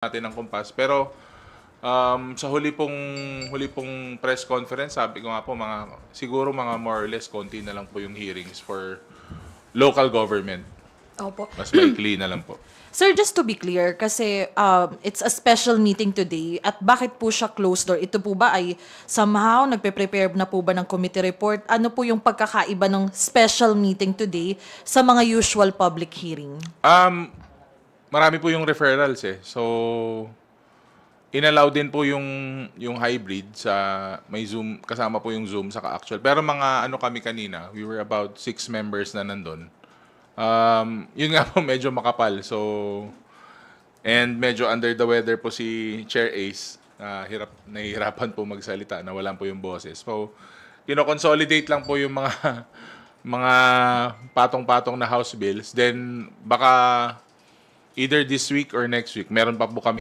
natin ng kumpas. Pero sa huli pong press conference, sabi ko nga po siguro mga more or less konti na lang po yung hearings for local government. Opo. Mas maikli na lang po. Sir, just to be clear, kasi it's a special meeting today at bakit po siya closed door? Ito po ba ay somehow nagpe-prepare na po ba ng committee report? Ano po yung pagkakaiba ng special meeting today sa mga usual public hearing? Marami po yung referrals eh. So inallow din po yung hybrid sa may Zoom, kasama po yung Zoom saka actual. Pero mga ano kami kanina, we were about 6 members na nandun. Yun nga po medyo makapal. So and medyo under the weather po si Chair Ace. Nahihirapan po magsalita, nawalan po yung boses. So kino-consolidate lang po yung mga mga patong-patong na House bills. Then baka either this week or next week, meron pa po kami